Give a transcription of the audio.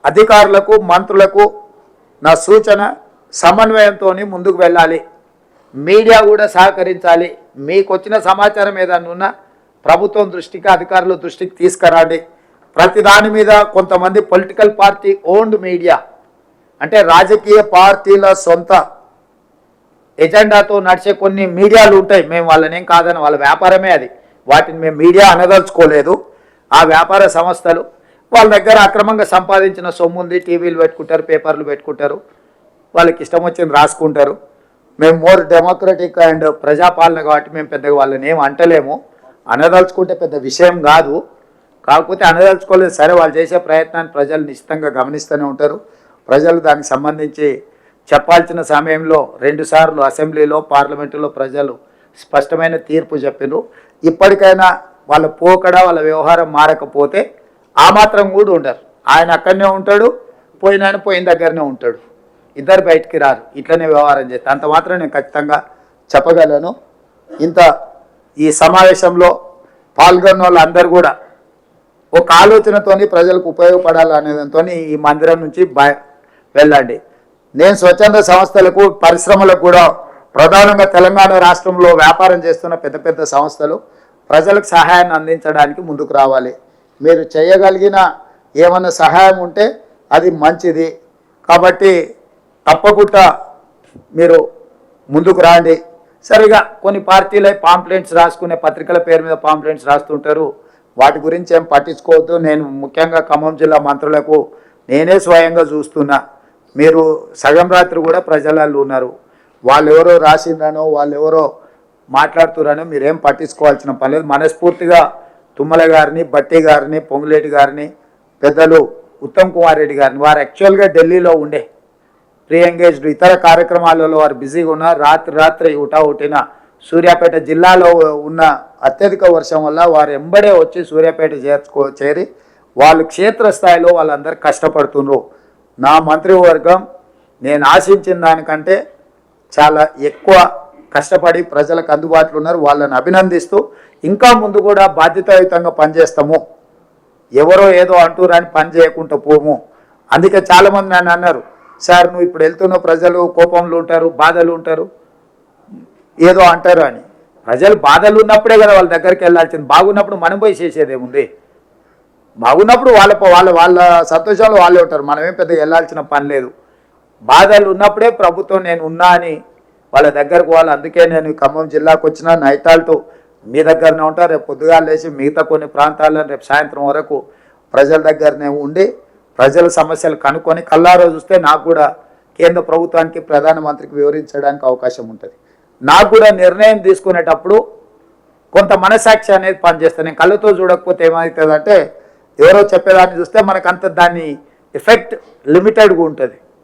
అధికారులకు మంత్రులకు నా సూచన సమన్వయంతో ముందుకు వెళ్ళాలి. మీడియా కూడా సహకరించాలి. మీకు వచ్చిన సమాచారం ఏదన్నా ఉన్నా ప్రభుత్వం దృష్టికి అధికారుల దృష్టికి తీసుకురండి. ప్రతి దాని మీద కొంతమంది పొలిటికల్ పార్టీ ఓన్డ్ మీడియా అంటే రాజకీయ పార్టీల సొంత ఎజెండాతో నడిచే కొన్ని మీడియాలు ఉంటాయి. మేము వాళ్ళని ఏం కాదని, వాళ్ళ వ్యాపారమే అది. వాటిని మేము మీడియా అనదలుచుకోలేదు. ఆ వ్యాపార సంస్థలు వాళ్ళ దగ్గర అక్రమంగా సంపాదించిన సొమ్ము ఉంది. టీవీలు పెట్టుకుంటారు, పేపర్లు పెట్టుకుంటారు, వాళ్ళకి ఇష్టం వచ్చింది రాసుకుంటారు. మేము మోర్ డెమోక్రటిక్ అండ్ ప్రజాపాలన కాబట్టి మేము పెద్దగా వాళ్ళని ఏం అంటలేము. అనదలుచుకుంటే పెద్ద విషయం కాదు. కాకపోతే అనదలుచుకోలేదు సరే, వాళ్ళు చేసే ప్రయత్నాన్ని ప్రజలు నిశ్చితంగా గమనిస్తూనే ఉంటారు. ప్రజలు దానికి సంబంధించి చెప్పాల్సిన సమయంలో 2 సార్లు అసెంబ్లీలో పార్లమెంటులో ప్రజలు స్పష్టమైన తీర్పు చెప్పినారు. ఇప్పటికైనా వాళ్ళ పోకడ వాళ్ళ వ్యవహారం మారకపోతే ఆ మాత్రం కూడా ఉండరు. ఆయన అక్కడనే ఉంటాడు, పోయిన పోయిన దగ్గరనే ఉంటాడు. ఇద్దరు బయటికి రారు. ఇట్లనే వ్యవహారం చేస్తే అంత మాత్రం నేను ఖచ్చితంగా చెప్పగలను. ఇంత ఈ సమావేశంలో పాల్గొన్న వాళ్ళందరూ కూడా ఒక ఆలోచనతోని ప్రజలకు ఉపయోగపడాలనేదాంతో ఈ మందిరం నుంచి వెళ్ళండి. నేను స్వచ్ఛంద సంస్థలకు పరిశ్రమలకు కూడా ప్రధానంగా తెలంగాణ రాష్ట్రంలో వ్యాపారం చేస్తున్న పెద్ద పెద్ద సంస్థలు ప్రజలకు సహాయాన్ని అందించడానికి ముందుకు రావాలి. మీరు చేయగలిగిన ఏమన్నా సహాయం ఉంటే అది మంచిది. కాబట్టి తప్పకుండా మీరు ముందుకు రాండి. సరిగా కొన్ని పార్టీలే పాంప్లెంట్స్ రాసుకునే పత్రికల పేరు మీద పాంప్లెంట్స్ రాస్తుంటారు. వాటి గురించి ఏం పట్టించుకోవద్దు. నేను ముఖ్యంగా ఖమ్మం జిల్లా మంత్రులకు నేనే స్వయంగా చూస్తున్నా. మీరు సగం రాత్రి కూడా ప్రజలలో ఉన్నారు. వాళ్ళు ఎవరో రాసిందనో వాళ్ళు ఎవరో మాట్లాడుతున్నారనో మీరేం పట్టించుకోవాల్సిన పని లేదు. మనస్ఫూర్తిగా తుమ్మల గారిని, బట్టి గారిని, పొంగులేటి గారిని, పెద్దలు ఉత్తమ్ కుమార్ రెడ్డి గారిని, వారు యాక్చువల్గా ఢిల్లీలో ఉండే ప్రీ ఎంగేజ్డ్ ఇతర కార్యక్రమాలలో వారు బిజీగా ఉన్నారు. రాత్రి హుటాహుటిన సూర్యాపేట జిల్లాలో ఉన్న అత్యధిక వర్షం వల్ల వారు ఎంబడే వచ్చి సూర్యాపేట చేరి వాళ్ళు క్షేత్రస్థాయిలో వాళ్ళందరూ కష్టపడుతున్నారు. నా మంత్రివర్గం నేను ఆశించిన దానికంటే చాలా ఎక్కువ కష్టపడి ప్రజలకు అందుబాటులో ఉన్నారు. వాళ్ళని అభినందిస్తూ ఇంకా ముందు కూడా బాధ్యతాయుతంగా పనిచేస్తాము. ఎవరో ఏదో అంటూరని పని చేయకుండా పోము. అందుకే చాలామంది నన్ను అన్నారు, సార్ నువ్వు ఇప్పుడు వెళ్తున్న ప్రజలు కోపంలో ఉంటారు, బాధలు ఉంటారు, ఏదో అంటారు అని. ప్రజలు బాధలు ఉన్నప్పుడే కదా వాళ్ళ దగ్గరికి వెళ్ళాల్సింది. బాగున్నప్పుడు మనం పోయి చేసేదేముంది? బాగున్నప్పుడు వాళ్ళ సంతోషంలో వాళ్ళే ఉంటారు. మనమేం పెద్దగా వెళ్ళాల్సిన పని లేదు. బాధలు ఉన్నప్పుడే ప్రభుత్వం నేను ఉన్నా అని వాళ్ళ దగ్గరకు వాళ్ళు. అందుకే నేను ఖమ్మం జిల్లాకు వచ్చిన నైటాల్తో మీ దగ్గరనే ఉంటారు. రేపు పొద్దుగా లేచి మిగతా కొన్ని ప్రాంతాల్లో రేపు సాయంత్రం వరకు ప్రజల దగ్గరనే ఉండి ప్రజల సమస్యలు కనుక్కొని కల్లారో చూస్తే నాకు కూడా కేంద్ర ప్రభుత్వానికి ప్రధానమంత్రికి వివరించడానికి అవకాశం ఉంటుంది. నాకు కూడా నిర్ణయం తీసుకునేటప్పుడు కొంత మనసాక్షి అనేది పనిచేస్తాను. నేను కళ్ళతో చూడకపోతే ఏమవుతుందంటే ఎవరో చెప్పేదాన్ని చూస్తే మనకంత దాన్ని ఎఫెక్ట్ లిమిటెడ్గా ఉంటుంది.